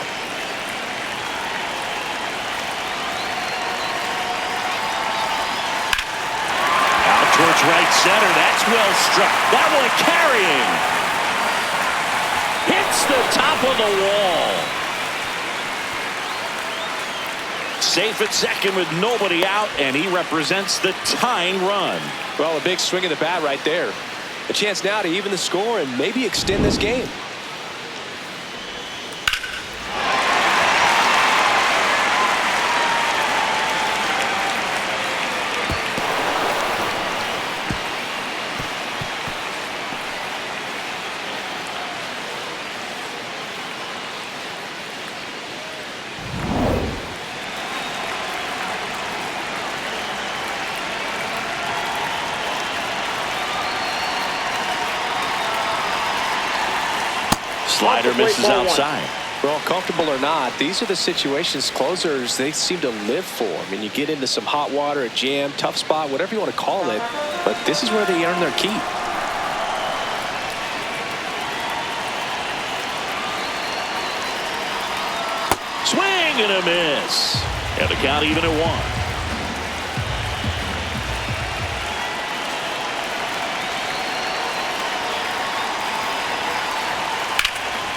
Out towards right center. That's well struck. That one carrying. Hits the top of the wall. Safe at second with nobody out, and he represents the tying run. Well, a big swing of the bat right there. A chance now to even the score and maybe extend this game. Slider misses outside. Well, comfortable or not, these are the situations closers they seem to live for. I mean, you get into some hot water, a jam, tough spot, whatever you want to call it, but this is where they earn their keep. Swing and a miss. And the count even at 1.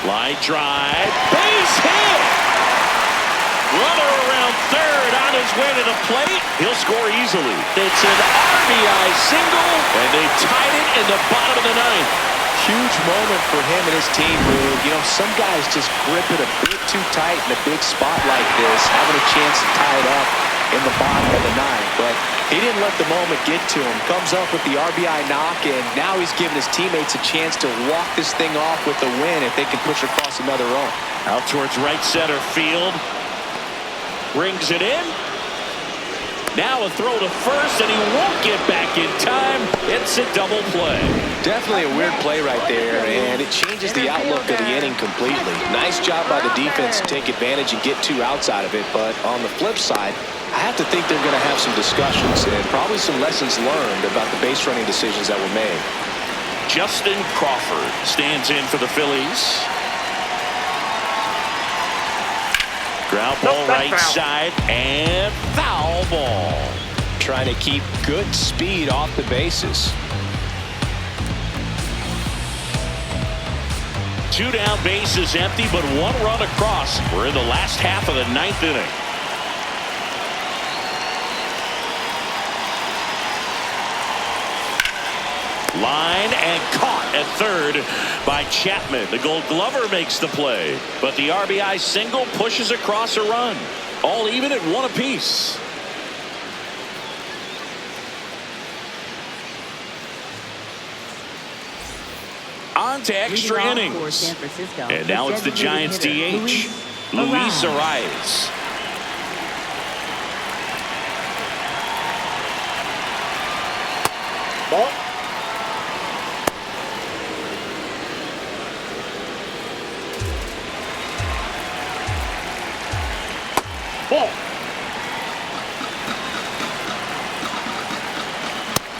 Line drive, base hit. Runner around third on his way to the plate. He'll score easily. It's an RBI single, and they tied it in the bottom of the 9th. Huge moment for him and his team, Rube. You know, some guys just grip it a bit too tight in a big spot like this, having a chance to tie it up in the bottom of the 9th. But he didn't let the moment get to him. Comes up with the RBI knock, and now he's giving his teammates a chance to walk this thing off with the win if they can push across another run. Out towards right center field. Brings it in. Now a throw to first, and he won't get back in time. It's a double play. Definitely a weird play right there, and it changes the outlook of the inning completely. Nice job by the defense to take advantage and get 2 outs out of it, but on the flip side, I have to think they're going to have some discussions and probably some lessons learned about the base running decisions that were made. Justin Crawford stands in for the Phillies. Ground ball right side and foul ball. Trying to keep good speed off the bases. 2 down, bases empty, but 1 run across. We're in the last half of the 9th inning. Line and caught at third by Chapman. The Gold Glover makes the play, but the RBI single pushes across a run. All even at 1 apiece. On to extra innings. And now it's the Giants DH, Luis Arias. Ball. Ball.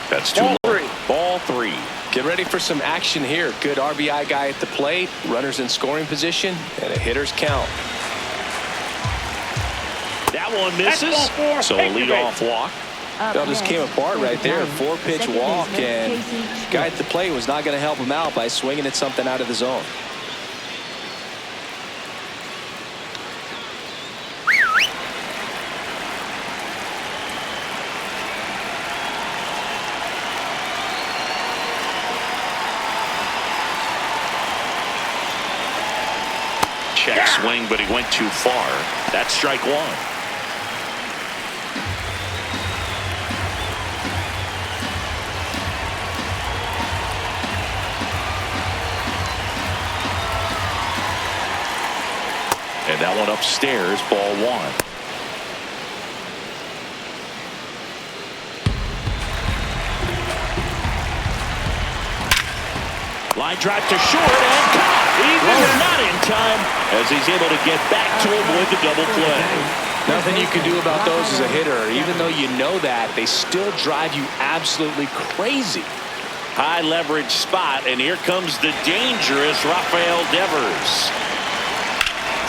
That's too Ball low. 3. Ball 3. Get ready for some action here. Good RBI guy at the plate, runners in scoring position, and a hitter's count. That one misses, so a leadoff walk. That just came apart right there. 4-pitch walk, and guy at the plate was not going to help him out by swinging at something out of the zone. Check swing, but he went too far. That's strike 1. And that one upstairs, ball 1. Line drive to short and caught. Even not in time as he's able to get back to avoid the double play. Nothing you can do about those as a hitter. Even though you know that, they still drive you absolutely crazy. High leverage spot, and here comes the dangerous Rafael Devers.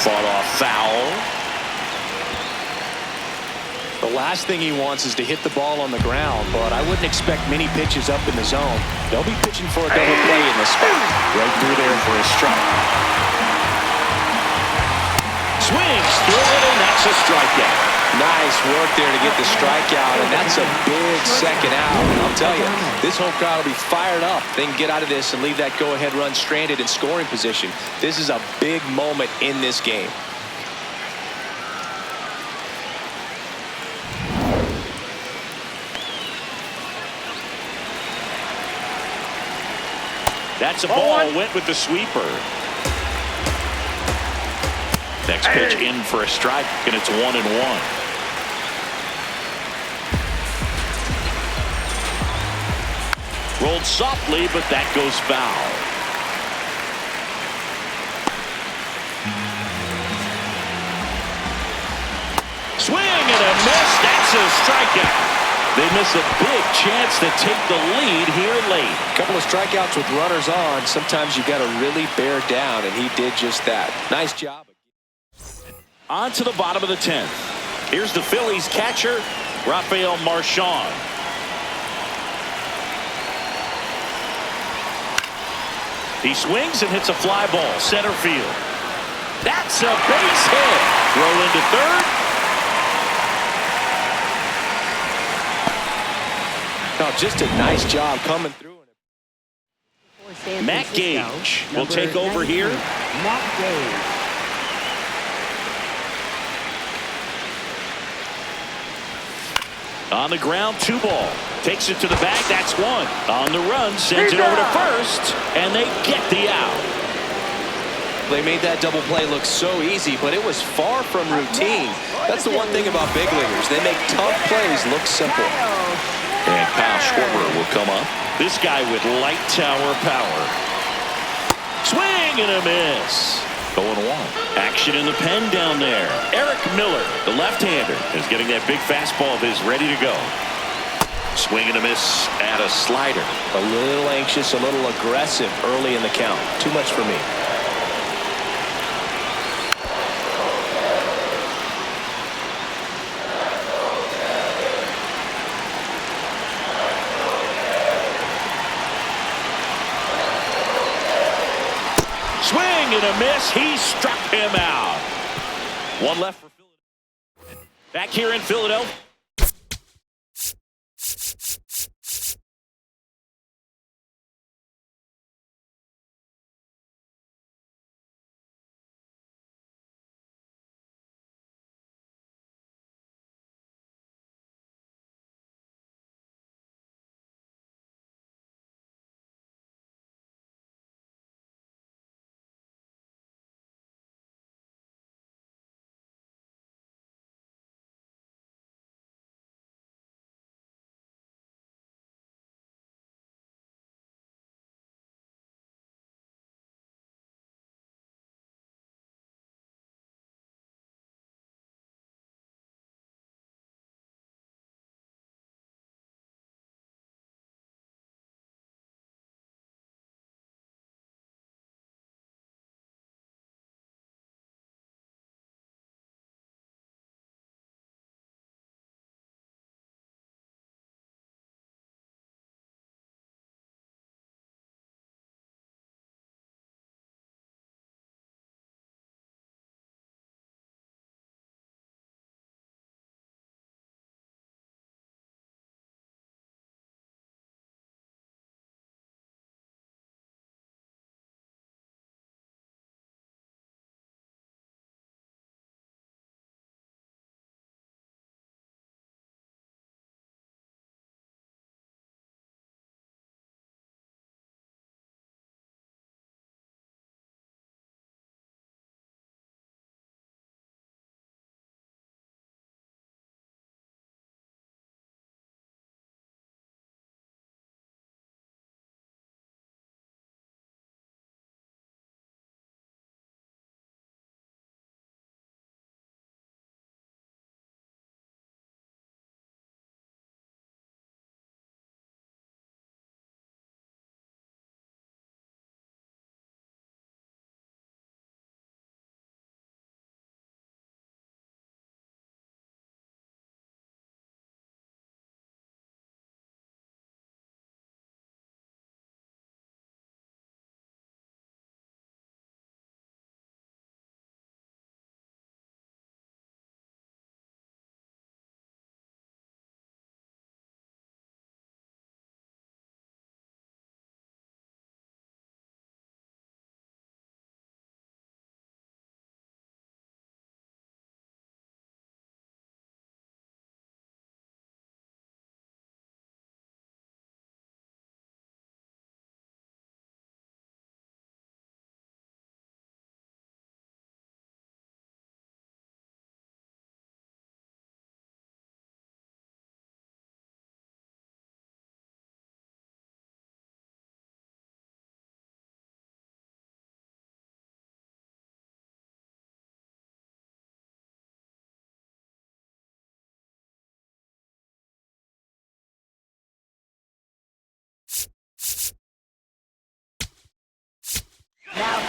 Fought off foul. The last thing he wants is to hit the ball on the ground, but I wouldn't expect many pitches up in the zone. They'll be pitching for a double play in this spot. Right through there for a strike. Swings through it, and that's a strikeout. Nice work there to get the strikeout, and that's a big second out. And I'll tell you, this whole crowd will be fired up. They can get out of this and leave that go-ahead run stranded in scoring position. This is a big moment in this game. That's a ball. Went with the sweeper. Next pitch in for a strike, and it's 1-1. Rolled softly, but that goes foul. strikeout. They miss a big chance to take the lead here late. A couple of strikeouts with runners on. Sometimes you got to really bear down, and he did just that. Nice job. On to the bottom of the 10th. Here's the Phillies catcher, Rafael Marchand. He swings and hits a fly ball center field. That's a base hit. Throw into third. No, just a nice job coming through. Matt Gage will take over here. Matt Gage. On the ground, 2 ball. Takes it to the bag. That's 1. On the run, sends it over to first, and they get the out. They made that double play look so easy, but it was far from routine. That's the one thing about big leaguers. They make tough plays look simple. And Kyle Schwarber will come up. This guy with light tower power. Swing and a miss. 0-1. Action in the pen down there. Eric Miller, the left-hander, is getting that big fastball of his ready to go. Swing and a miss at a slider. A little anxious, a little aggressive early in the count. Too much for me. Swing and a miss. He struck him out. 1 left for Philadelphia. Back here in Philadelphia.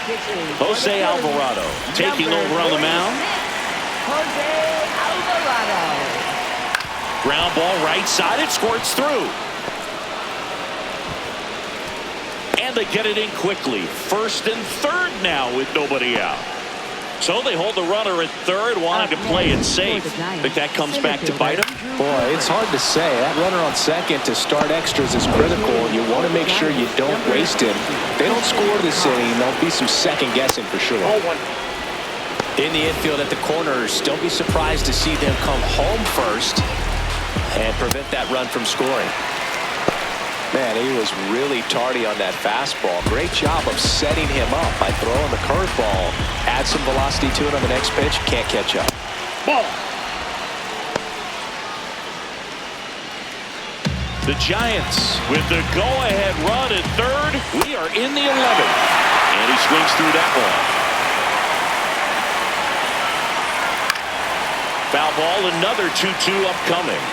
Jose Alvarado taking over on the mound. Jose Alvarado. Ground ball right side. It squirts through. And they get it in quickly. First and third now with nobody out. So they hold the runner at third, wanting to play it safe. Think that comes back to bite them? Boy, it's hard to say. That runner on second to start extras is critical. You want to make sure you don't waste him. If they don't score this inning, there'll be some second guessing for sure. In the infield at the corners, don't be surprised to see them come home first and prevent that run from scoring. Man, he was really tardy on that fastball. Great job of setting him up by throwing the curveball. Add some velocity to it on the next pitch. Can't catch up. Ball. The Giants with the go-ahead run at third. We are in the 11th. And he swings through that one. Foul ball, another 2-2 upcoming.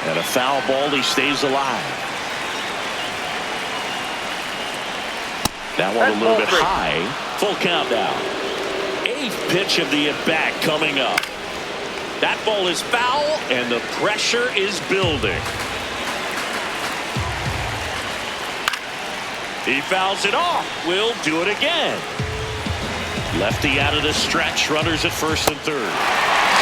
And a foul ball, he stays alive. That one a little bit high. Full count now. Eighth pitch of the at-bat coming up. That ball is foul, and the pressure is building. He fouls it off. Will do it again. Lefty out of the stretch. Runners at first and third.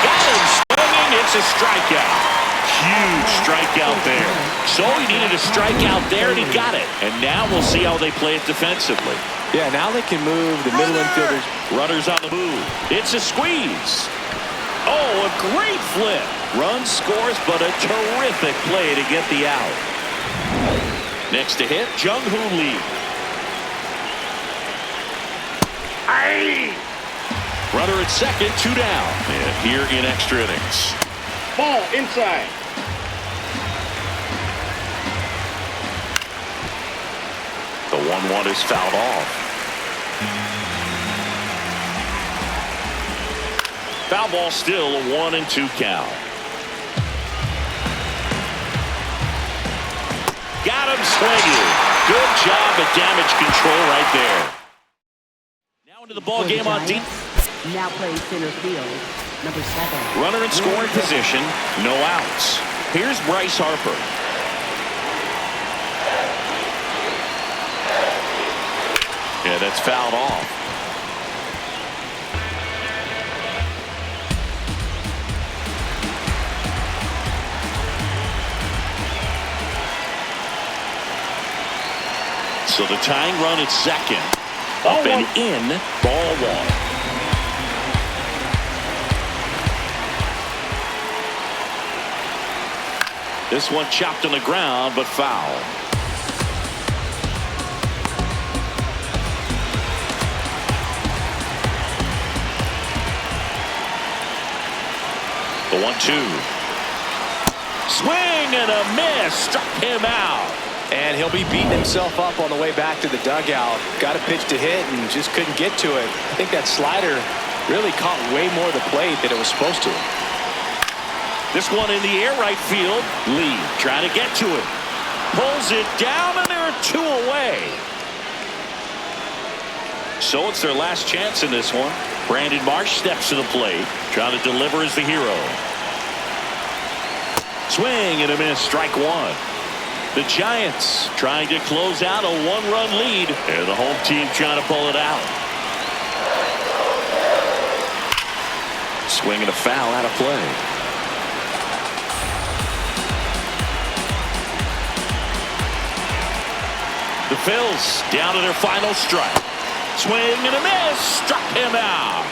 Got him swinging. It's a strikeout. Huge strikeout there. So he needed a strikeout there, and he got it. And now we'll see how they play it defensively. Yeah, now they can move the middle infielders. Runners on the move. It's a squeeze. Oh, a great flip. Run scores, but a terrific play to get the out. Next to hit, Jung-Hoo Lee. Aye. Runner at second, 2 down. And here in extra innings. Ball inside. The 1-1 is fouled off. Foul ball still a 1-2 count. Got him swinging. Good job at damage control right there. Now into the ball game on deep. Now plays center field. Number 7. Runner in scoring position. No outs. Here's Bryce Harper. Yeah, that's fouled off. So the tying run at second. Up and in. Ball 1. This one chopped on the ground, but foul. The 1-2. Swing and a miss. Struck him out. And he'll be beating himself up on the way back to the dugout. Got a pitch to hit and just couldn't get to it. I think that slider really caught way more of the plate than it was supposed to. This one in the air right field. Lee trying to get to it. Pulls it down, and there are 2 away. So it's their last chance in this one. Brandon Marsh steps to the plate. Trying to deliver as the hero. Swing and a miss. Strike 1. The Giants trying to close out a 1-run lead. And the home team trying to pull it out. Swing and a foul out of play. The Phils down to their final strike. Swing and a miss. Struck him out.